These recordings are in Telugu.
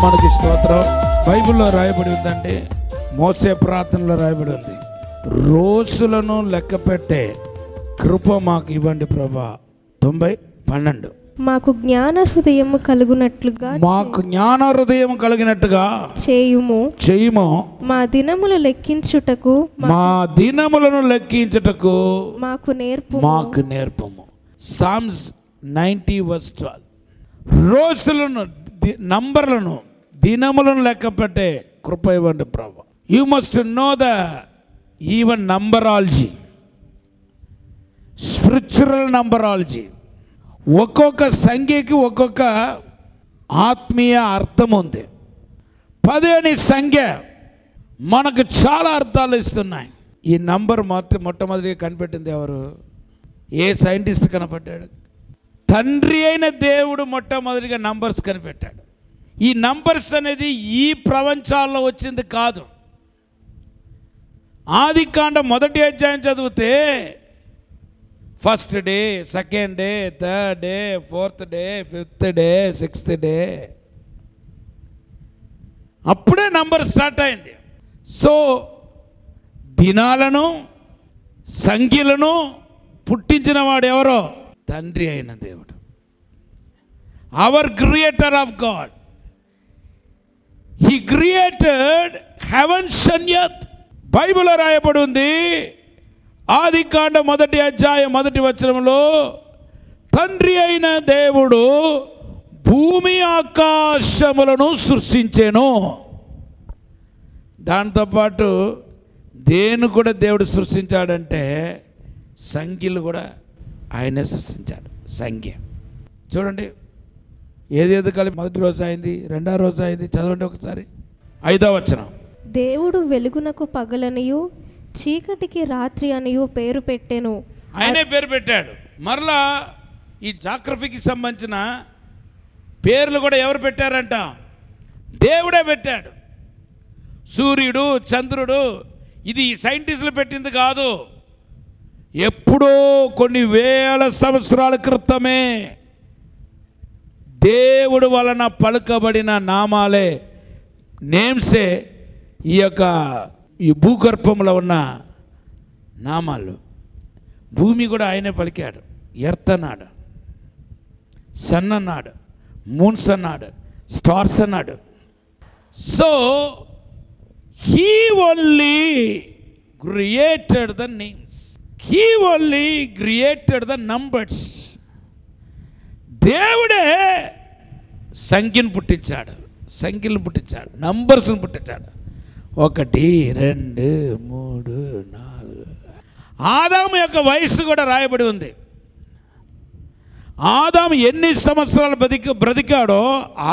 నామానికి స్తోత్రం. బైబిల్లో రాయబడి ఉందంటే, మోసే ప్రార్థనలో రాయబడి ఉంది, రోజులను లెక్క పెట్టే కృప మాకు ఇవ్వండి ప్రభా. 90:12 మాకు జ్ఞాన హృదయము కలుగునట్లుగా చేయుము. మా దినములను లెక్కించుటకు మాకు నేర్పము. సామ్స్ 90:12. రోజులను, నంబర్లను, దినములను లెక్క పెట్టే కృప ఇవ్వండి ప్రభా. You must know the even numerology, spiritual numerology. ఒక్కొక్క సంఖ్యకి ఒక్కొక్క ఆత్మీయ అర్థం ఉంది. 10 అనే సంఖ్య మనకు చాలా అర్థాలు ఇస్తున్నాయి. ఈ నంబర్ మొట్టమొదటిగా కనిపెట్టింది ఎవరు? ఏ సైంటిస్ట్ కనిపెట్టాడు? తండ్రి అయిన దేవుడు మొట్టమొదటిగా నంబర్స్ కనిపెట్టాడు. ఈ నంబర్స్ అనేది ఈ ప్రపంచాల్లో వచ్చింది కాదు. ఆదికాండం 1వ అధ్యాయం చదివితే first day, second day, third day, fourth day, fifth day, sixth day, అప్పుడే నంబర్ స్టార్ట్ అయింది. సో దినాలను, సంఖ్యలను పుట్టించిన వాడు ఎవరో? తండ్రి అయిన దేవుడు. Our creator of God. He created heavens and earth. బైబిల్లో రాయబడి ఉంది, ఆదికాండం 1వ అధ్యాయం 1వ వచనంలో, తండ్రి అయిన దేవుడు భూమి ఆకాశములను సృష్టించెను. దాంతోపాటు దేని కూడా దేవుడు సృష్టించాడంటే సంఖ్యలు కూడా ఆయనే సృష్టించాడు. సంఖ్య చూడండి, ఏదేది కలిపి మొదటి రోజు అయింది, రెండో రోజు అయింది. చదవండి ఒకసారి 5వ వచనం. దేవుడు వెలుగునకు పగలనియు చీకటికి రాత్రి అనియు పేరు పెట్టెను. ఆయనే పేరు పెట్టాడు. మరలా ఈ జాగ్రఫీకి సంబంధించిన పేర్లు కూడా ఎవరు పెట్టారంట? దేవుడే పెట్టాడు. సూర్యుడు, చంద్రుడు, ఇది సైంటిస్టులు పెట్టింది కాదు. ఎప్పుడో కొన్ని వేల సంవత్సరాల క్రితమే దేవుడు వలన పలుకబడిన నామాలే, నేమ్సే ఈ భూగర్భంలో ఉన్న నామాలు. భూమి కూడా ఆయనే పలికాడు. ఎర్త్ అన్నాడు, సన్ అన్నాడు, మూన్స్ అన్నాడు, స్టార్స్ అన్నాడు. So he only created the names, he only created the numbers. దేవుడే సంఖ్యను పుట్టించాడు, సంఖ్యలను పుట్టించాడు, నంబర్స్ని పుట్టించాడు. 1, 2, 3, 4. ఆదాము యొక్క వయస్సు కూడా రాయబడి ఉంది. ఆదాము ఎన్ని సంవత్సరాలు బ్రతికాడో,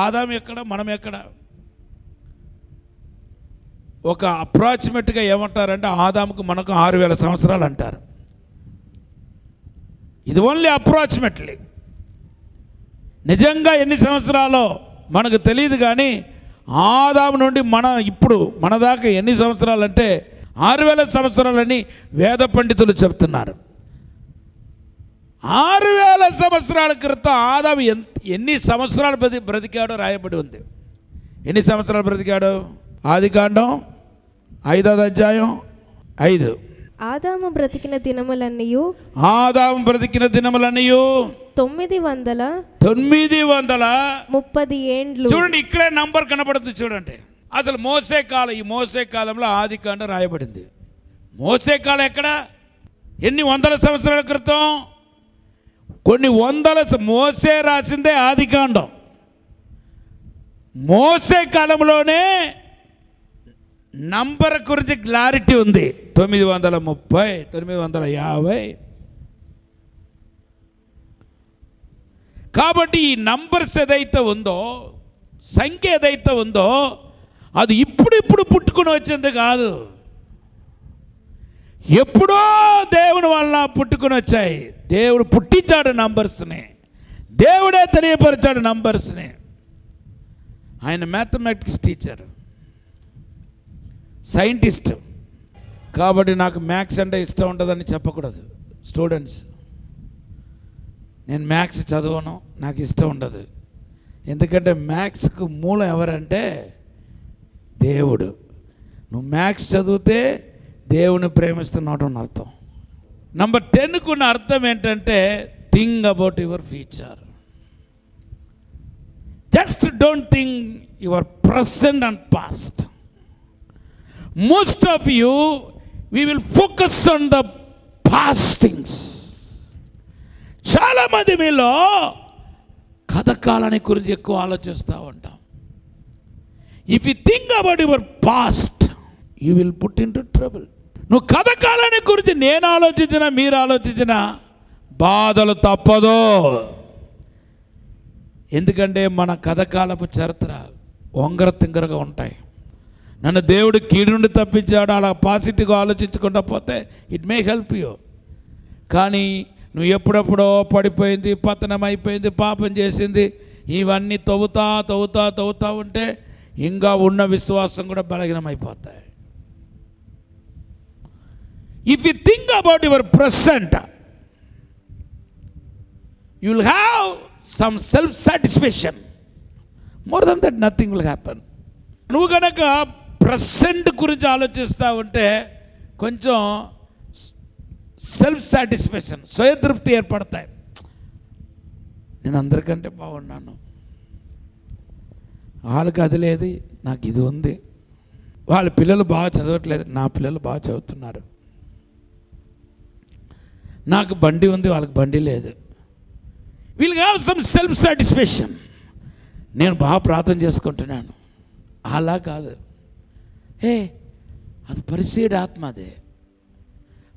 ఆదాము ఎక్కడ, మనం ఎక్కడ? ఒక అప్రాక్సిమేట్గా ఏమంటారంటే ఆదాముకు మనకు 6000 సంవత్సరాలు అంటారు. ఇది ఓన్లీ అప్రాక్సిమేట్లీ. నిజంగా ఎన్ని సంవత్సరాలో మనకు తెలియదు. కానీ ఆదాము నుండి ఇప్పుడు మన దాకా ఎన్ని సంవత్సరాలు అంటే 6000 సంవత్సరాలని వేద పండితులు చెప్తున్నారు. 6000 సంవత్సరాల క్రితం ఆదాము ఎన్ని సంవత్సరాలు బ్రతికాడో రాయబడి ఉంది. ఎన్ని సంవత్సరాలు బ్రతికాడు? ఆదికాండం 5వ అధ్యాయం 5. ఆదాము బ్రతికిన దినములన్నీయు 930 ఏండ్లు. చూడండి, ఇక్కడే నంబర్ కనబడుతుంది. చూడండి, అసలు మోసే కాలం, ఈ మోసే కాలంలో ఆదికాండం రాయబడింది. మోసే కాలం ఎక్కడ? ఎన్ని వందల సంవత్సరాల క్రితం? కొన్ని వందల. మోసే రాసిందే ఆదికాండం. మోసే కాలంలోనే నంబర్ గురించి క్లారిటీ ఉంది. 930, 950. కాబట్టి ఈ నంబర్స్ ఏదైతే ఉందో, సంఖ్య ఏదైతే ఉందో, అది ఇప్పుడు పుట్టుకుని వచ్చింది కాదు. ఎప్పుడో దేవుని వలన పుట్టుకుని వచ్చాయి. దేవుడు పుట్టించాడు నంబర్స్ని, దేవుడే తెలియపరిచాడు నంబర్స్ని. ఆయన మ్యాథమెటిక్స్ టీచర్, సైంటిస్ట్. కాబట్టి నాకు మ్యాథ్స్ అంటే ఇష్టం ఉంటుందని చెప్పకూడదు. స్టూడెంట్స్, నేను మ్యాథ్స్ చదవను, నాకు ఇష్టం ఉండదు. ఎందుకంటే మ్యాథ్స్కు మూలం ఎవరంటే దేవుడు. నువ్వు మ్యాథ్స్ చదివితే దేవుని ప్రేమిస్తున్నాడు అని అర్థం. నంబర్ 10కు ఉన్న అర్థం ఏంటంటే think about your future. Just don't think your present and past. Most of you we will focus on the past things. చాలామంది మీలో కథకాలని గురించి ఎక్కువ ఆలోచిస్తూ ఉంటాం. If you think about your past you will put in to trouble. నువ్వు కథకాలని గురించి నేను ఆలోచించినా మీరు ఆలోచించినా బాధలు తప్పదు. ఎందుకంటే మన కథకాలపు చరిత్ర వంగర తింగరగా ఉంటాయి. నన్ను దేవుడు కీడు నుండి తప్పించాడు అలా పాజిటివ్గా ఆలోచించుకుంటా పోతే ఇట్ మే హెల్ప్ యూ. కానీ నువ్వు ఎప్పుడెప్పుడో పడిపోయింది, పతనం అయిపోయింది, పాపం చేసింది, ఇవన్నీ తవ్వుతా ఉంటే ఇంకా ఉన్న విశ్వాసం కూడా బలహీనమైపోతాయి. If you think about your present you will have some self satisfaction. More then that nothing will happen. నువ్వు కనుక ప్రెసెంట్ గురించి ఆలోచిస్తూ ఉంటే కొంచెం సెల్ఫ్ సాటిస్ఫాక్షన్, స్వయతృప్తి ఏర్పడతాయి. నేను అందరికంటే బాగున్నాను, వాళ్ళకి అది లేదు, నాకు ఇది ఉంది. వాళ్ళ పిల్లలు బాగా చదవట్లేదు, నా పిల్లలు బాగా చదువుతున్నారు. నాకు బండి ఉంది, వాళ్ళకి బండి లేదు. We'll have some self satisfaction. నేను బాగా ప్రార్థన చేసుకుంటున్నాను, అలా కాదు. అది పరిశీడ ఆత్మ. అదే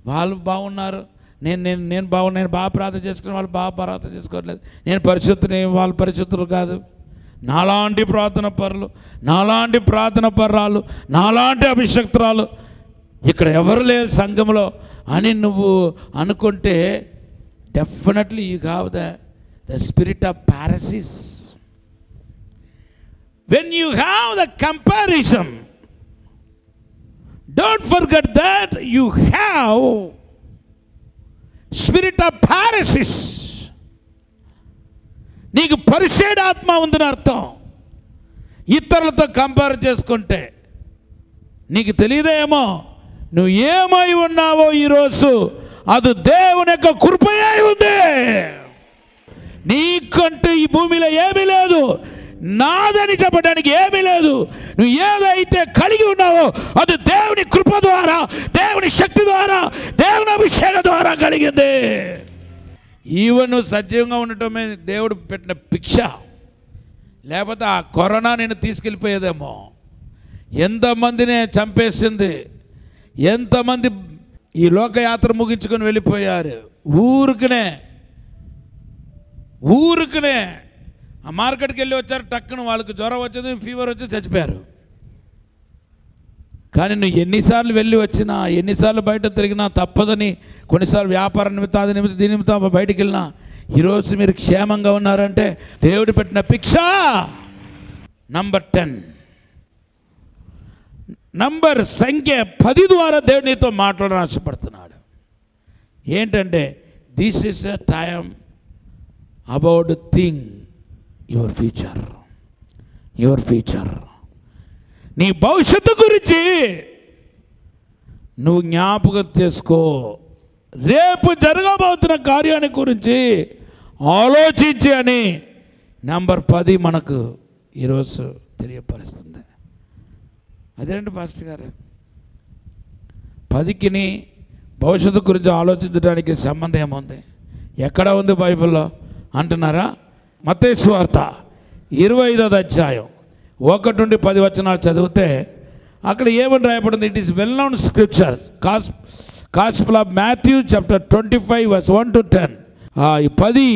వాళ్ళు బాగున్నారు, నేను బాగా ప్రార్థన చేసుకుని వాళ్ళు బాగా ప్రార్థన చేసుకోవట్లేదు. నేను పరిశుద్ధుని, వాళ్ళు పరిశుద్ధులు కాదు. నాలాంటి ప్రార్థన పరులు, నాలాంటి ప్రార్థన పర్రాలు, నాలాంటి అభిషక్తురాలు ఇక్కడ ఎవరు లేరు సంఘంలో అని నువ్వు అనుకుంటే definitely you have the spirit of Pharisees. When you have the comparison, don't forget that you have spirit of parasis. నీకు పరిశేడాత్మ ఉందని అర్థం. ఇతరులతో కంపేర్ చేసుకుంటే నీకు తెలియదేమో నువ్వు ఏమై ఉన్నావో ఈరోజు అది దేవుని యొక్క కృపయే ఉంది. నీకంటూ ఈ భూమిలో ఏమీ లేదు, నాదని చెప్పడానికి ఏమీ లేదు. నువ్వు ఏదైతే కలిగి ఉన్నావో అది దేవుని కృప ద్వారా, దేవుని శక్తి ద్వారా, దేవుని అభిషేకం ద్వారా కలిగింది. ఈవెన్ నువ్వు సజీవంగా ఉండటమే దేవుడు పెట్టిన భిక్ష. లేకపోతే ఆ కరోనా నేను తీసుకెళ్ళిపోయేదేమో. ఎంతమందినే చంపేసింది, ఎంతమంది ఈ లోకయాత్ర ముగించుకొని వెళ్ళిపోయారు. ఊరికనే ఆ మార్కెట్కి వెళ్ళి వచ్చారు, టక్కున వాళ్ళకి జ్వరం వచ్చింది, ఫీవర్ వచ్చి చచ్చిపోయారు. కానీ నువ్వు ఎన్నిసార్లు వెళ్ళి వచ్చినా, ఎన్నిసార్లు బయట తిరిగినా తప్పదని, కొన్నిసార్లు వ్యాపార నిమిత్తం, అది నిమిత్తం, దీని నిమిత్తం బయటికి వెళ్ళినా ఈరోజు మీరు క్షేమంగా ఉన్నారంటే దేవుడు పెట్టిన భిక్ష. నంబర్ 10, నంబర్ సంఖ్య 10 ద్వారా దేవుడు నీతో మాట్లాడని ఆశపడుతున్నాడు. ఏంటంటే this is a time about thing your future. నీ భవిష్యత్తు గురించి నువ్వు జ్ఞాపకం చేసుకో. రేపు జరగబోతున్న కార్యాన్ని గురించి ఆలోచించి అని నంబర్ 10 మనకు ఈరోజు తెలియపరుస్తుంది. అదేంటి పాస్టర్ గారు, 10కి భవిష్యత్తు గురించి ఆలోచించడానికి సంబంధం ఏముంది? ఎక్కడ ఉంది బైబిల్లో అంటున్నారా? మత్తయి సువార్త 25వ అధ్యాయం 1 నుండి 10 వచనాలు చదివితే అక్కడ ఏమని రాయబడింది? It is well known scripture. Gospel of Matthew chapter 25 verse 1 to 10. ఈ 10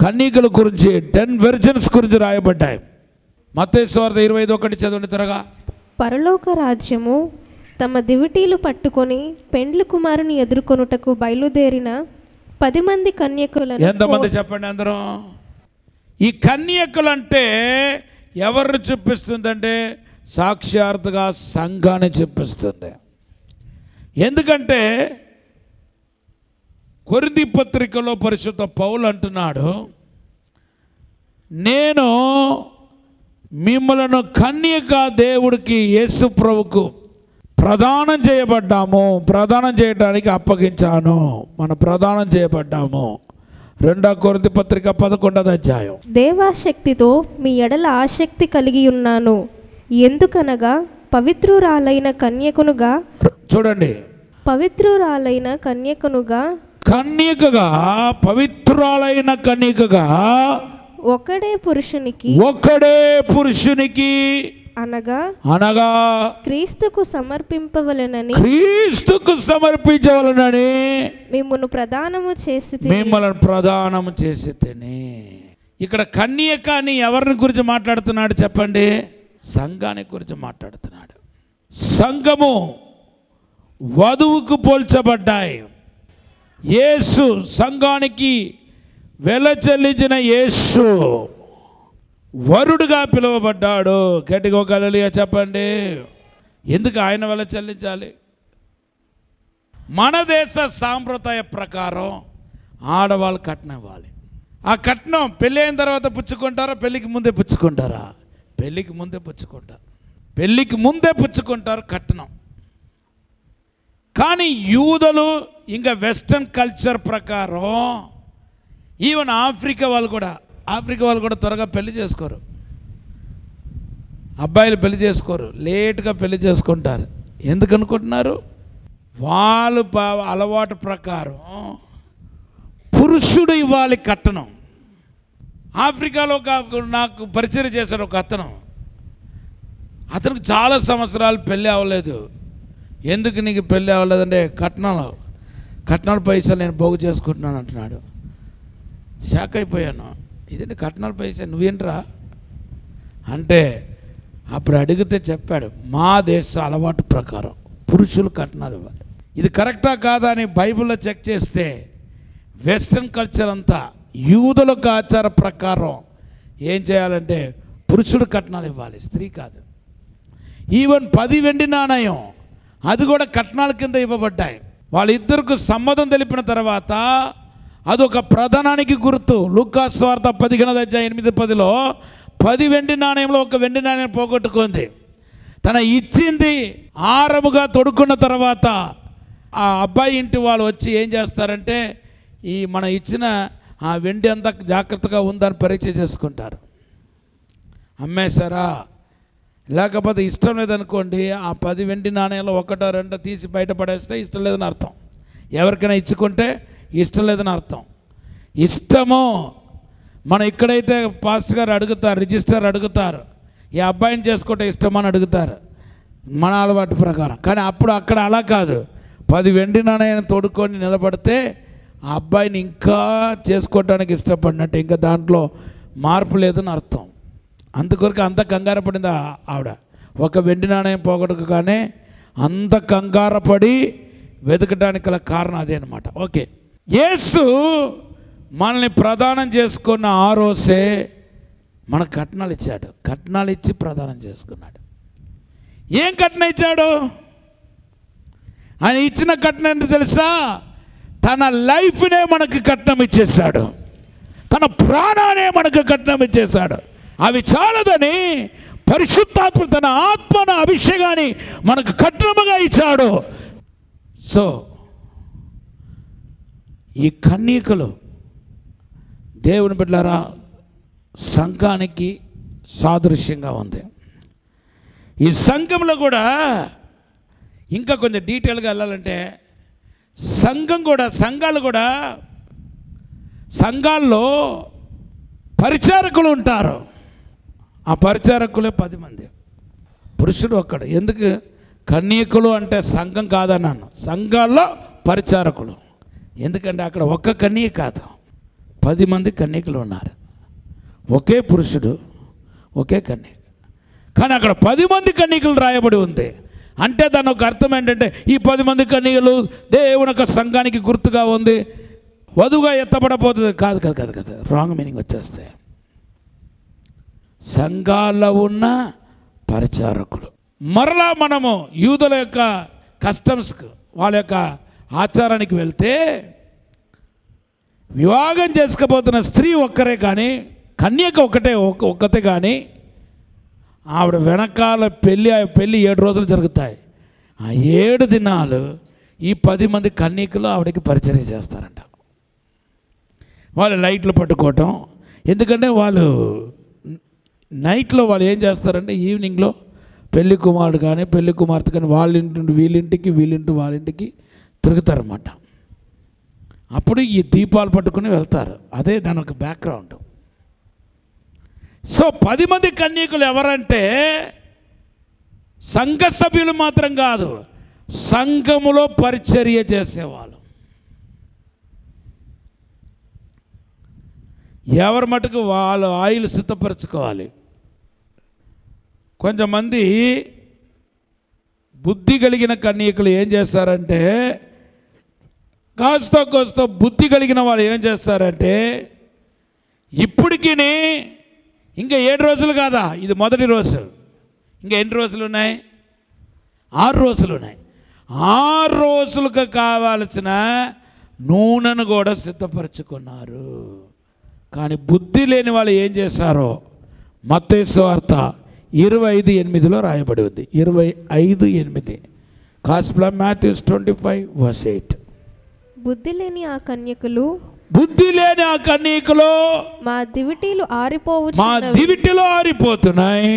కన్యకల గురించి, 10 వెర్జన్స్ గురించి రాయబడ్డాయి. మత్తయి సువార్త 25:1 చదవండి త్వరగా. పరలోక రాజ్యము తమ దివిటీలు పట్టుకొని పెండ్లి కుమారుని ఎదుర్కొనుటకు బయలుదేరిన 10 మంది కన్యకులను. ఎంతమంది చెప్పండి అందరూ? ఈ కన్యకలు అంటే ఎవరిని చూపిస్తుందంటే సాక్షార్థగా సంఘాన్ని చూపిస్తుంది. ఎందుకంటే కొరింథీ పత్రికలో పరిశుద్ధ పౌలు అంటున్నాడు, నేను మిమ్మలను కన్యక దేవుడికి యేసు ప్రభుకు ప్రదానం చేయడానికి అప్పగించాను. మనం ప్రదానం చేయబడ్డాము. 2 కొరింథీ పత్రిక 11వ అధ్యాయం. దేవాశక్తితో మీ ఎడల ఆసక్తి కలిగి ఉన్నాను, ఎందుకనగా పవిత్రురాలైన కన్యకనుగా, చూడండి, పవిత్రురాలైన కన్యకనుగా, పవిత్రురాలైన కన్యకగా ఒకడే పురుషునికి అనగా క్రీస్తుకు సమర్పించవలెనని మిమ్మల్ని ప్రదానము చేసి ఇక్కడ కన్యక అని ఎవరిని గురించి మాట్లాడుతున్నాడు చెప్పండి? సంఘాన్ని గురించి మాట్లాడుతున్నాడు. సంఘము వధువుకు పోల్చబడ్డాయి. యేసు సంఘానికి వెల చెల్లించిన యేసు వరుడుగా పిలువబడ్డాడు. గట్టిగా ఒక హల్లెలూయా చెప్పండి. ఎందుకు ఆయన వెల చెల్లించాలి? మన దేశ సాంప్రదాయ ప్రకారం ఆడవాళ్ళు కట్నం ఇవ్వాలి. ఆ కట్నం పెళ్ళి అయిన తర్వాత పుచ్చుకుంటారా, పెళ్ళికి ముందే పుచ్చుకుంటారా? పెళ్ళికి ముందే పుచ్చుకుంటారు కట్నం. కానీ యూదులు ఇంకా వెస్టర్న్ కల్చర్ ప్రకారం ఈవెన్ ఆఫ్రికా వాళ్ళు కూడా త్వరగా పెళ్లి చేసుకోరు. అబ్బాయిలు పెళ్లి చేసుకోరు, లేటుగా పెళ్లి చేసుకుంటారు. ఎందుకు అనుకుంటున్నారు? వాళ్ళు అలవాటు ప్రకారం పురుషుడు ఇవ్వాలి కట్నం. ఆఫ్రికాలో నాకు పరిచయం చేశాడు ఒక అతనికి చాలా సంవత్సరాలు పెళ్ళి అవ్వలేదు. ఎందుకు నీకు పెళ్ళి అవ్వలేదంటే కట్నాల పైసలు నేను పోగు చేసుకుంటున్నాను అంటున్నాడు. షాక్ అయిపోయాను. ఇదేంటి కట్నాల పైసా, నువ్వేంట్రా అంటే అప్పుడు అడిగితే చెప్పాడు, మా దేశ అలవాటు ప్రకారం పురుషులు కట్నాలు ఇవ్వాలి. ఇది కరెక్టా కాదా అని బైబిల్లో చెక్ చేస్తే వెస్ట్రన్ కల్చర్ అంతా యూదులకు ఆచార ప్రకారం ఏం చేయాలంటే పురుషుడు కట్నాలు ఇవ్వాలి, స్త్రీ కాదు. ఈవెన్ 10 వెండి నాణయం అది కూడా కట్నాల కింద ఇవ్వబడ్డాయి. వాళ్ళిద్దరికి సమ్మతం తెలిపిన తర్వాత అదొక ప్రధానానికి గుర్తు. లూకా సువార్త 15వ అధ్యాయం 8-10లో 10 వెండి నాణయంలో 1 వెండి నాణ్యం పోగొట్టుకుంది. తన ఇచ్చింది ఆరముగా తొడుక్కున్న తర్వాత ఆ అబ్బాయి ఇంటి వాళ్ళు వచ్చి ఏం చేస్తారంటే మన ఇచ్చిన ఆ వెండి అంతా జాగ్రత్తగా ఉందని పరీక్ష చేసుకుంటారు. అమ్మేశారా, లేకపోతే ఇష్టం లేదనుకోండి, ఆ 10 వెండి నాణ్యాలు 1 2 తీసి బయటపడేస్తే ఇష్టం లేదని అర్థం. ఎవరికైనా ఇచ్చుకుంటే ఇష్టం లేదని అర్థం. ఇష్టము మనం ఇక్కడైతే పాస్టర్ గారు అడుగుతారు, రిజిస్టర్ అడుగుతారు, ఈ అబ్బాయిని చేసుకుంటే ఇష్టమని అడుగుతారు మన అలవాటు ప్రకారం. కానీ అప్పుడు అక్కడ అలా కాదు. 10 వెండి నాణ్యాన్ని తోడుకొని నిలబడితే ఆ అబ్బాయిని ఇంకా చేసుకోవడానికి ఇష్టపడినట్టు, ఇంకా దాంట్లో మార్పు లేదని అర్థం. అందుకొరకు అంత కంగారు పడింది ఆవిడ. 1 వెండి నాణ్యం పోగొట్టుగానే అంత కంగారు పడి వెతకడానికి గల కారణం అదే అనమాట. ఓకే, యేసు మనల్ని ప్రదానం చేసుకున్న ఆ రోజే మనకు కట్నాలు ఇచ్చాడు. కట్నాలు ఇచ్చి ప్రదానం చేసుకున్నాడు. ఏం కట్నం ఇచ్చాడు? ఆయన ఇచ్చిన కట్నం ఏంటి తెలుసా? తన లైఫ్నే మనకు కట్నం ఇచ్చేసాడు, తన ప్రాణానే మనకు కట్నం ఇచ్చేసాడు. అవి చాలదని పరిశుద్ధాత్మ తన ఆత్మను అభిషేకాన్ని మనకు కట్నముగా ఇచ్చాడు. సో ఈ కన్యకలు దేవుని బిడ్డలారా సంఘానికి సాదృశ్యంగా ఉంది. ఈ సంఘంలో కూడా ఇంకా కొంచెం డీటెయిల్గా వెళ్ళాలంటే సంఘాల్లో పరిచారకులు ఉంటారు. ఆ పరిచారకులే 10 మంది, పురుషుడు ఒక్కడు. ఎందుకు కన్యకులు అంటే సంఘం కాదన్నాను, సంఘాల్లో పరిచారకులు. ఎందుకంటే అక్కడ ఒక్క కన్య కాదు, 10 మంది కన్యకులు ఉన్నారు. ఒకే పురుషుడు, ఒకే కన్యక. కానీ అక్కడ 10 మంది కన్యకులు రాయబడి ఉంది. అంటే దాని ఒక అర్థం ఏంటంటే ఈ 10 మంది కన్యకలు దేవుని యొక్క సంఘానికి గుర్తుగా ఉంది, వధువుగా ఎత్తబడబోతుంది కాదు. రాంగ్ మీనింగ్ వచ్చేస్తే సంఘాల్లో ఉన్న పరిచారకులు. మరలా మనము యూదుల యొక్క కస్టమ్స్కి, వాళ్ళ యొక్క ఆచారానికి వెళ్తే వివాహం చేసుకోబోతున్న స్త్రీ ఒక్కరే కానీ కన్యక ఒక్కతే కానీ ఆవిడ వెనకాల పెళ్ళి 7 రోజులు జరుగుతాయి. ఆ 7 దినాలు ఈ 10 మంది కన్యకలు ఆవిడకి పరిచర్య చేస్తారంట. వాళ్ళు లైట్లు పట్టుకోవటం, ఎందుకంటే వాళ్ళు నైట్లో వాళ్ళు ఏం చేస్తారంటే ఈవినింగ్లో పెళ్లి కుమారుడు కానీ పెళ్లి కుమార్తె కానీ వాళ్ళింటి వీళ్ళింటి వాళ్ళింటికి తిరుగుతారన్నమాట. అప్పుడు ఈ దీపాలు పట్టుకుని వెళ్తారు. అదే దాని ఒక బ్యాక్గ్రౌండ్. సో 10 మంది కన్యకులు ఎవరంటే సంఘ సభ్యులు మాత్రం కాదు, సంఘములో పరిచర్య చేసేవాళ్ళు. ఎవరి మటుకు వాళ్ళు ఆయిల్ సిద్ధపరచుకోవాలి. కొంతమంది బుద్ధి కలిగిన కన్యకులు ఏం చేస్తారంటే, కాస్త బుద్ధి కలిగిన వాళ్ళు ఏం చేస్తారంటే, ఇప్పటికీ ఇంకా 7 రోజులు కాదా, ఇది మొదటి రోజు, ఇంకా ఎన్ని రోజులు ఉన్నాయి? 6 రోజులు ఉన్నాయి. 6 రోజులకు కావాల్సిన నూనెను కూడా సిద్ధపరచుకున్నారు. కానీ బుద్ధి లేని వాళ్ళు ఏం చేశారో మత్తయి సువార్త 25:8 రాయబడి ఉంది. 25:8 గాస్పెల్ ఆఫ్ మాథ్యూ 25:8. బుద్ధి లేని ఆ కన్యకులు మా దివిటీలు ఆరిపోతున్నాయి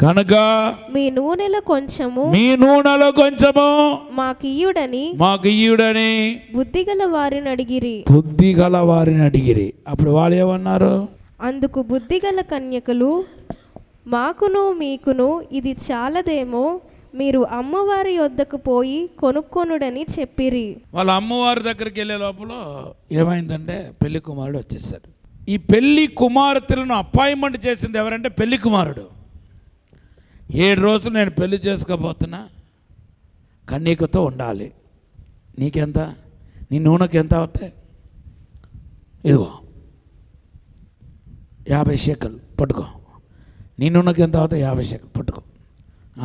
కనుక మీ నూనెలో కొంచెము మాకియ్యుడని బుద్ధిగల వారిని అడిగిరి. అప్పుడు వాళ్ళు ఏమన్నారు? అందుకు బుద్ధిగల కన్యకులు, మాకును మీకును ఇది చాలదేమో, మీరు అమ్మవారి వద్దకు పోయి కొనుక్కొనుడని చెప్పిరి. వాళ్ళ అమ్మవారి దగ్గరికి వెళ్ళే లోపల ఏమైందంటే పెళ్లి కుమారుడు వచ్చేసాడు. ఈ పెళ్లి కుమార్తెలను అపాయింట్మెంట్ చేసింది ఎవరంటే పెళ్లి కుమారుడు. 7 రోజులు నేను పెళ్లి చేసుకోబోతున్నా, కన్యకతో ఉండాలి. నీకెంత? నీ నూనెకి ఎంత అవుతాయి? ఇదిగో 50 షెకలు పట్టుకో. నీ నూనెకి ఎంత అవుతాయి? 50 షెకలు పట్టుకో.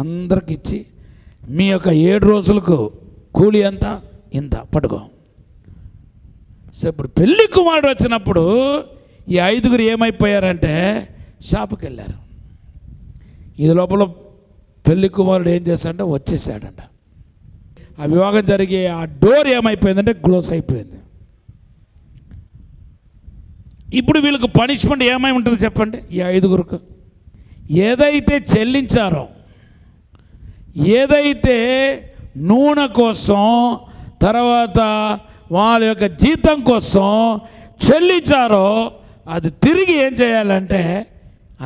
అందరికి ఇచ్చి మీ యొక్క 7 రోజులకు కూలి ఎంత? ఇంత పట్టుకో. సో ఇప్పుడు పెళ్లి కుమారుడు వచ్చినప్పుడు ఈ 5గురు ఏమైపోయారంటే షాపుకి వెళ్ళారు. ఇది లోపల పెళ్లి కుమారుడు ఏం చేశాడంటే వచ్చేసాడంట. ఆ వివాహం జరిగే ఆ డోర్ ఏమైపోయిందంటే క్లోజ్ అయిపోయింది. ఇప్పుడు వీళ్ళకు పనిష్మెంట్ ఏమై ఉంటుంది చెప్పండి? ఈ 5గురుకు ఏదైతే చెల్లించారో, ఏదైతే నూనె కోసం, తర్వాత వాళ్ళ యొక్క జీతం కోసం చెల్లించారో అది తిరిగి ఏం చేయాలంటే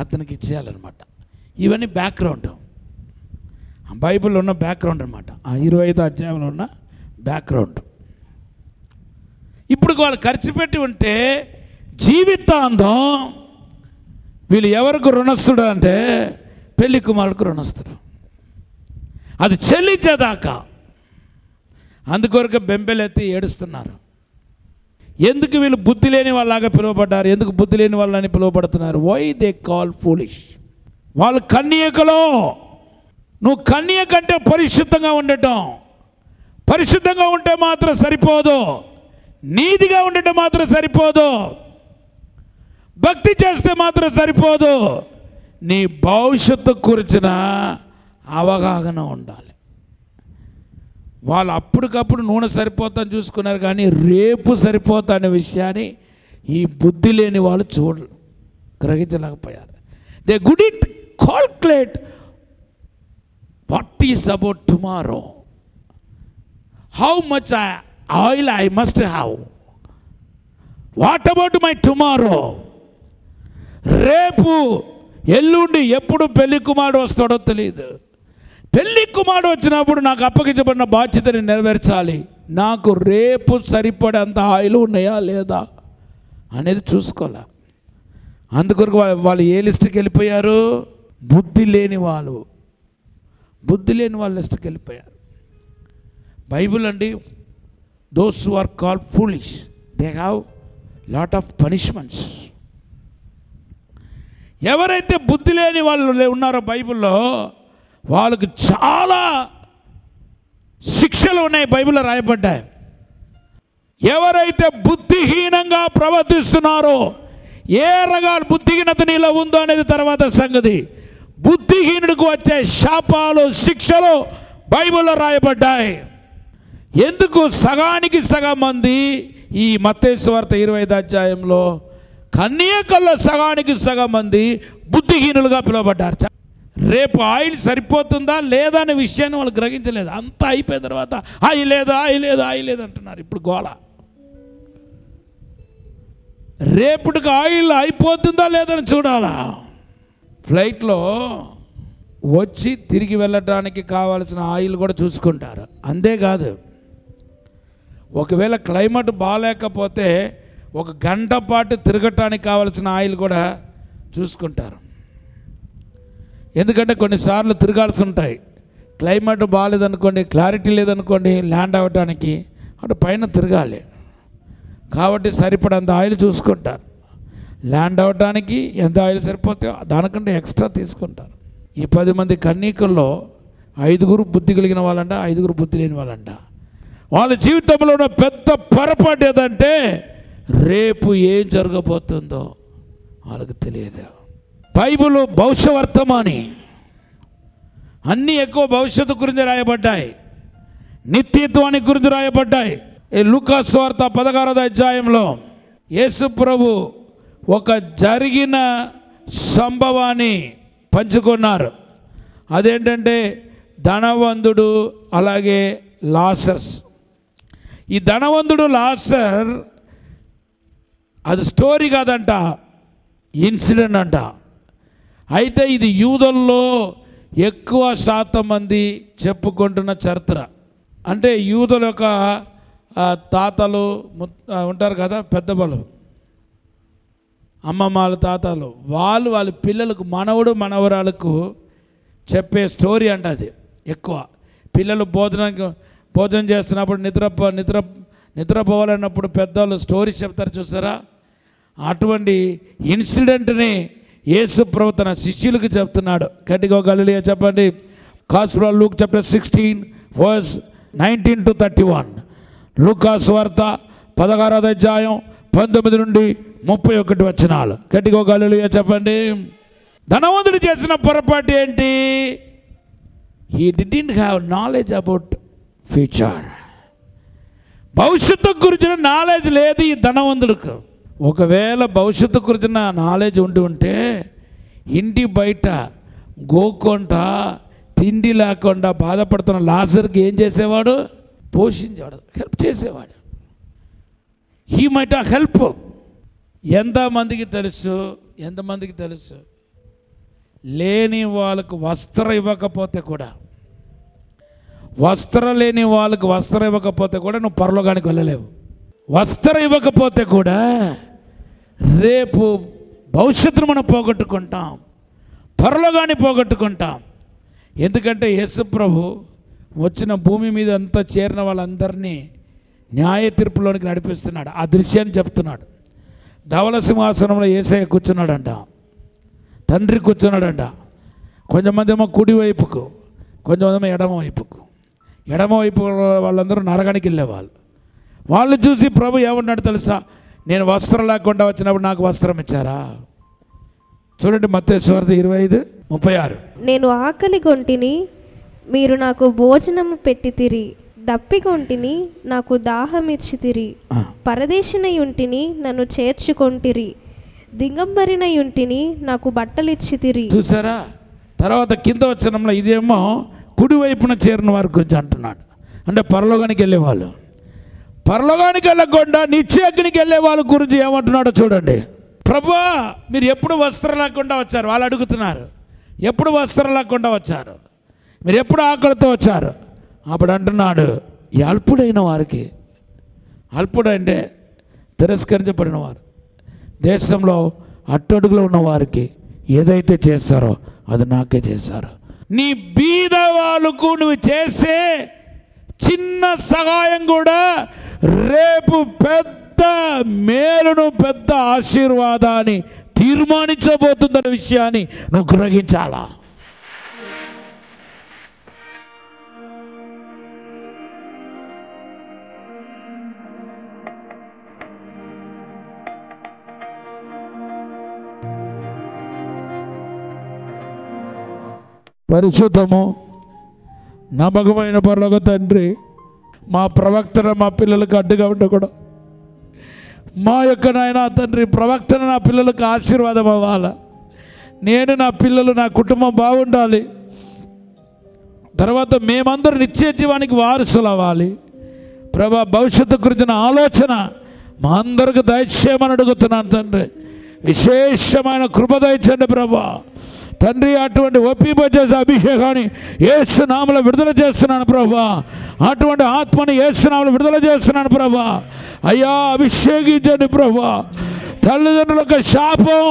అతనికి ఇచ్చేయాలన్నమాట. ఇవన్నీ బ్యాక్గ్రౌండ్, బైబిల్లో ఉన్న బ్యాక్గ్రౌండ్ అనమాట. ఆ 25వ అధ్యాయంలో ఉన్న బ్యాక్గ్రౌండ్. ఇప్పుడు వాళ్ళు ఖర్చు పెట్టి ఉంటే జీవితాంతం వీళ్ళు ఎవరికి రుణస్తుడు అంటే పెళ్లి కుమారుడికి రుణస్తుడు, అది చెల్లించేదాకా. అందుకొరకు బెంబెలెత్తి ఏడుస్తున్నారు. ఎందుకు వీళ్ళు బుద్ధి లేని వాళ్ళలాగా పిలువబడ్డారు? ఎందుకు బుద్ధి లేని వాళ్ళని పిలువబడుతున్నారు? Why they call foolish. వాళ్ళు కన్యకలో, నువ్వు కన్య కంటే పరిశుద్ధంగా ఉండటం, పరిశుద్ధంగా ఉంటే మాత్రం సరిపోదు, నీతిగా ఉండటం మాత్రం సరిపోదు, భక్తి చేస్తే మాత్రం సరిపోదు, నీ భవిష్యత్తు గురించిన అవగాహన ఉండాలి. వాళ్ళు అప్పటికప్పుడు నూనె సరిపోతాను చూసుకున్నారు, కానీ రేపు సరిపోతా అనే విషయాన్ని ఈ బుద్ధి లేని వాళ్ళు గ్రహించలేకపోయారు. They couldn't calculate what is about tomorrow, how much oil I must have, what about my tomorrow. రేపు ఎల్లుండి ఎప్పుడు పెళ్లి కుమారుడు వస్తాడో తెలియదు. పెళ్లి కుమారుడు వచ్చినప్పుడు నాకు అప్పగించబడిన బాధ్యతని నెరవేర్చాలి. నాకు రేపు సరిపడేంత ఆయిల్ ఉన్నాయా లేదా అనేది చూసుకోలే. అందుకొరకు వాళ్ళు ఏ లిస్టుకి వెళ్ళిపోయారు? బుద్ధి లేని వాళ్ళు లిస్టుకి వెళ్ళిపోయారు. బైబిల్ అండి, those who are called foolish they have lot of punishments. ఎవరైతే బుద్ధి లేని వాళ్ళు ఉన్నారో బైబిల్లో వాళ్ళకి చాలా శిక్షలు ఉన్నాయి, బైబిల్లో రాయబడ్డాయి. ఎవరైతే బుద్ధిహీనంగా ప్రవర్తిస్తున్నారో, ఏ రకాల బుద్ధిహీనత నీలో ఉందో అనేది తర్వాత సంగతి. బుద్ధిహీనుడికి వచ్చే శాపాలు, శిక్షలు బైబిల్లో రాయబడ్డాయి. ఎందుకు సగానికి సగం మంది ఈ మత్తయి సువార్త 25వ అధ్యాయంలో కన్యకల్లో సగానికి సగం మంది బుద్ధిహీనులుగా పిలువబడ్డారు. రేపు ఆయిల్ సరిపోతుందా లేదా అనే విషయాన్ని వాళ్ళు గ్రహించలేదు. అంతా అయిపోయిన తర్వాత ఆయిల్ లేదు అంటున్నారు. ఇప్పుడు గోళ. రేపటికి ఆయిల్ అయిపోతుందా లేదని చూడాలా. ఫ్లైట్లో వచ్చి తిరిగి వెళ్ళటానికి కావాల్సిన ఆయిల్ కూడా చూసుకుంటారు. అంతేకాదు, ఒకవేళ క్లైమేట్ బాగాలేకపోతే 1 గంట పాటు తిరగటానికి కావాల్సిన ఆయిల్ కూడా చూసుకుంటారు. ఎందుకంటే కొన్నిసార్లు తిరగాల్సి ఉంటాయి. క్లైమేట్ బాగాలేదనుకోండి, క్లారిటీ లేదనుకోండి, ల్యాండ్ అవ్వటానికి అటు పైన తిరగాలి కాబట్టి సరిపడంత ఆయిల్ చూసుకుంటారు. ల్యాండ్ అవ్వటానికి ఎంత ఆయిల్ సరిపోతే దానికంటే ఎక్స్ట్రా తీసుకుంటారు. ఈ 10 మంది కన్యకల్లో 5 బుద్ధి కలిగిన వాళ్ళంట, 5 బుద్ధి లేని వాళ్ళంట. వాళ్ళ జీవితంలో ఉన్న పెద్ద పొరపాటు ఏదంటే రేపు ఏం జరగబోతుందో వాళ్ళకి తెలియదు. బైబిల్ భవిష్య వర్తమాని, అన్నీ ఎక్కువ భవిష్యత్తు గురించి రాయబడ్డాయి, నిత్యత్వానికి గురించి రాయబడ్డాయి. ఈ లూకా సువార్త 16వ అధ్యాయంలో యేసు ప్రభు ఒక జరిగిన సంభవాన్ని పంచుకున్నారు. అదేంటంటే ధనవంతుడు అలాగే లాజరస్. ఈ ధనవంతుడు లాజర్ అది స్టోరీ కాదంట, ఇన్సిడెంట్ అంట. అయితే ఇది యూదుల్లో ఎక్కువ శాతం మంది చెప్పుకుంటున్న చరిత్ర. అంటే యూదుల యొక్క తాతలు ఉంటారు కదా, పెద్ద బలు, అమ్మమ్మల తాతలు, వాళ్ళ పిల్లలకు, మనవరాలకు చెప్పే స్టోరీ అంట. అది ఎక్కువ పిల్లలు భోజనం చేస్తున్నప్పుడు నిద్రపోవాలన్నప్పుడు పెద్దవాళ్ళు స్టోరీ చెప్తారు చూసారా. అటువంటి ఇన్సిడెంట్ని యేసు ప్రభు తన శిష్యులకు చెప్తున్నాడు. గట్టిగా గలిలియా చెప్పండి. Gospel of Luke chapter 16 verse 19 to 31. లూకా సువార్త 16వ అధ్యాయం 19 నుండి 31 వచనాలు. గట్టిగా గలిలియా చెప్పండి. ధనవంతుడు చేసిన పొరపాటు ఏంటి? He didn't have knowledge about future. భవిష్యత్తు గురించిన నాలెడ్జ్ లేదు ఈ ధనవంతుడికి. ఒకవేళ భవిష్యత్తు గురించిన నాలెడ్జ్ ఉంటే ఇంటి బయట గోకుంటా తిండి లేకుండా బాధపడుతున్న లాజర్కి ఏం చేసేవాడు? పోషించేవాడు, హెల్ప్ చేసేవాడు. He might help. ఎంతమందికి తెలుసు లేని వాళ్ళకు వస్త్రం ఇవ్వకపోతే కూడా, వస్త్రం లేని వాళ్ళకు వస్త్రం ఇవ్వకపోతే కూడా నువ్వు పరలోకానికి వెళ్ళలేవు. వస్త్రం ఇవ్వకపోతే కూడా రేపు భవిష్యత్తును మనం పోగొట్టుకుంటాం, పరలోకాన్ని పోగొట్టుకుంటాం. ఎందుకంటే యేసు ప్రభు వచ్చిన భూమి మీద అంతా చేరిన వాళ్ళందరినీ న్యాయ తీర్పులోనికి నడిపిస్తున్నాడు. ఆ దృశ్యాన్ని చెప్తున్నాడు. ధవల సింహాసనంలో యేసయ్య కూర్చున్నాడంట, తండ్రి కూర్చున్నాడంట. కొంతమంది ఏమో కుడి వైపుకు, కొంతమంది ఏమో ఎడమ వైపుకు. ఎడమ వైపు వాళ్ళందరూ నరకానికి వెళ్ళేవాళ్ళు. వాళ్ళు చూసి ప్రభు ఏమన్నాడు తెలుసా? నేను వస్త్రం లేకుండా వచ్చినప్పుడు నాకు వస్త్రం ఇచ్చారా? చూడండి మత్తయి సువార్త 25:36. నేను ఆకలి గొంటిని, మీరు నాకు భోజనము పెట్టితిరి. దప్పిగొంటిని, నాకు దాహమిచ్చితిరి. పరదేశినయుంటిని, నన్ను చేర్చుకొంటిరి. దిగంబరినయుంటిని, నాకు బట్టలిచ్చితిరి. చూసారా? తర్వాత కింద వచనంలో ఇదేమో కుడివైపున చేరిన వారి గురించి అంటున్నాడు. అంటే పరలోకానికి వెళ్ళేవాళ్ళు. పరలోకానికి వెళ్ళకుండా నిత్యాగ్నికి వెళ్ళే వాళ్ళ గురించి ఏమంటున్నాడో చూడండి. ప్రభువా, మీరు ఎప్పుడు వస్త్రం లేకుండా వచ్చారు? వాళ్ళు అడుగుతున్నారు. ఎప్పుడు వస్త్రం లేకుండా వచ్చారు? మీరు ఎప్పుడు ఆకలితో వచ్చారు? అప్పుడు అంటున్నాడు, ఈ అల్పుడైన వారికి, అల్పుడు అంటే తిరస్కరించబడిన వారు, దేశంలో అట్టడుగులో ఉన్న వారికి ఏదైతే చేస్తారో అది నాకే చేశారు. నీ బీద వాళ్ళకు నువ్వు చేసే చిన్న సహాయం కూడా రేపు పెద్ద మేలును, పెద్ద ఆశీర్వాదాన్ని తీర్మానించబోతుందనే విషయాన్ని నువ్వు గ్రహించాలా. పరిశుద్ధము నమ్మకమైన పరలోక తండ్రి, మా ప్రవక్తన మా పిల్లలకు అడ్డుగా ఉండకూడదు. మా యొక్క నాయన తండ్రి ప్రవక్తన నా పిల్లలకు ఆశీర్వాదం అవ్వాలి. నేను, నా పిల్లలు, నా కుటుంబం బాగుండాలి. తర్వాత మేమందరూ నిత్య జీవానికి వారసులు అవ్వాలి. ప్రభా, భవిష్యత్తు గురించిన ఆలోచన మా అందరికి దయచేయమని అడుగుతున్నాను తండ్రి. విశేషమైన కృప దయచేయండి ప్రభా తండ్రి. అటువంటి ఒప్పింపజేసే అభిషేకాన్ని యేసు నామములో విడుదల చేస్తున్నాను ప్రభా. అటువంటి ఆత్మని యేసు నామములో విడుదల చేస్తున్నాను ప్రభా. అయ్యా, అభిషేకించండి ప్రభా. తల్లిదండ్రులకు శాపం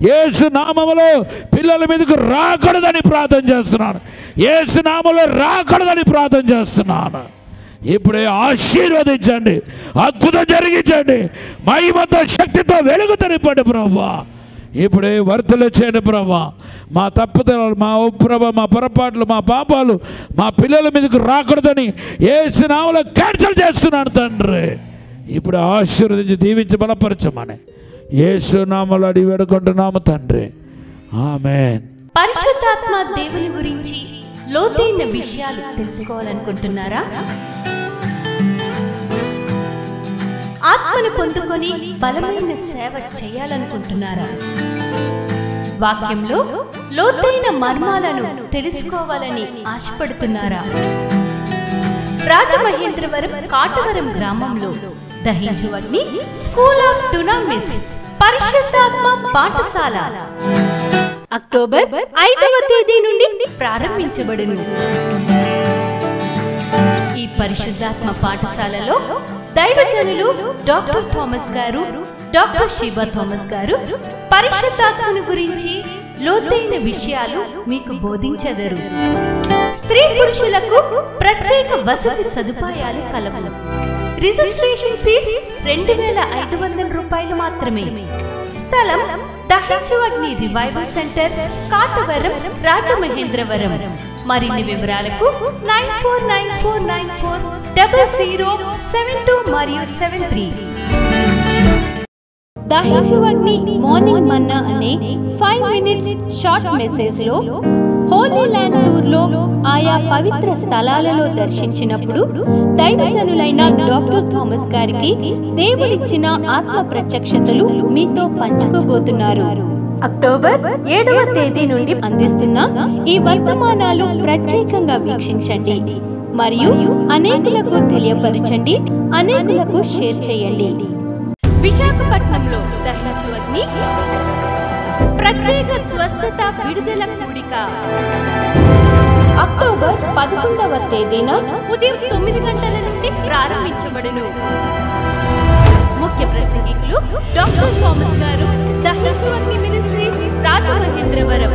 యేసు నామములో పిల్లల మీదకు రాకూడదని ప్రార్థన చేస్తున్నాను. యేసు నామములో రాకూడదని ప్రార్థన చేస్తున్నాను. ఇప్పుడే ఆశీర్వదించండి, అద్భుతం జరిగించండి, మహిమతో శక్తితో వెలుగు నింపండి ప్రభా. ఇప్పుడే వర్తలు చేయండి ప్రభా. మా తప్పుదలు, మా ప్రభా, మా పొరపాట్లు, మా పాపాలు మా పిల్లల మీదకు రాకూడదని యేసు నామములో క్యాన్సిల్ చేస్తున్నాను తండ్రి. ఇప్పుడు ఆశీర్వదించి దీవించి బలపరచమని యేసు నామములో అడిగి వేడుకుంటున్నాము తండ్రి. ఆమేన్. పరిశుద్ధాత్మ దేవుని గురించి లోతైన విషయాలు తెలుసుకోవాలనుకుంటున్నారా? ఆత్మను పొందుకొని బలమైన సేవ చేయాలనుకుంటున్నారా? వాక్యంలో లోతైన మర్మాలను తెలుసుకోవాలని ఆశపడుతున్నారా? రాజమహేంద్రవరం కాటవరం గ్రామంలో దహించు అగ్ని స్కూల్ ఆఫ్ డునామిస్ పరిశుద్ధాత్మ పాఠశాల అక్టోబర్ 5వ తేదీ నుండి ప్రారంభించబడును. ఈ పరిశుద్ధాత్మ పాఠశాలలో దైవజనులు డాక్టర్ థామస్ గారు, డాక్టర్ షీబా థామస్ గారు పరిశుద్ధాత్మను గురించి లోతైన విషయాలు మీకు బోధించెదరు. స్త్రీ పురుషులకు ప్రత్యేక వసతి సదుపాయాలు కలవు. రిజిస్ట్రేషన్ ఫీజు 2500 రూపాయలు మాత్రమే. స్థలం దహించు అగ్ని రివైవల్ సెంటర్, కాటవరం, రాజమహేంద్రవరం. మరిన్ని వివరాలకు 9494940072 మరియు 73. దహించు అగ్ని మార్నింగ్ మన్నా అనే 5 మినిట్స్ షార్ట్ మెసేజ్ లో హోలీ ల్యాండ్ టూర్ లో ఆయా పవిత్ర స్థలాలలో దర్శించినప్పుడు దైవజనులైన డాక్టర్ థామస్ గారికి దేవుడిచ్చిన ఆత్మ ప్రత్యక్షతలు మీతో పంచుకోబోతున్నారు. అక్టోబర్ 7వ తేదీ నుండి అందిస్తున్న ఈ వర్తమానాలు ప్రత్యేకంగా వీక్షించండి మరియు అనేకులకు తెలియపరచండి, అనేకులకు షేర్ చేయండి. విశాఖపట్నంలో దహించు అగ్ని ప్రత్యేక స్వస్థత విడుదల కూడిక అక్టోబర్ 11వ తేదీన ఉదయం 9 గంటల నుండి ప్రారంభించబడును. ముఖ్య ప్రసంగికులు డాక్టర్ థామస్ గారు, దహించు అగ్ని మినిస్ట్రీస్, రాజమహేంద్రవరం.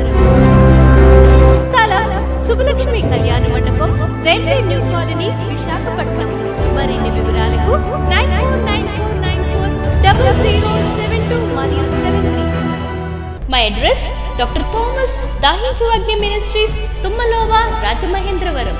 స్థలం సుబ్బలక్ష్మి కళ్యాణ మండపం, రైల్వే న్యూ కాలనీ, విశాఖపట్నం. మరిన్ని వివరాలకు 9494940072 మరియు 73. My address Dr. Thomas, Dahinchu Agni Ministries, Tummalova, Rajamahendravaram.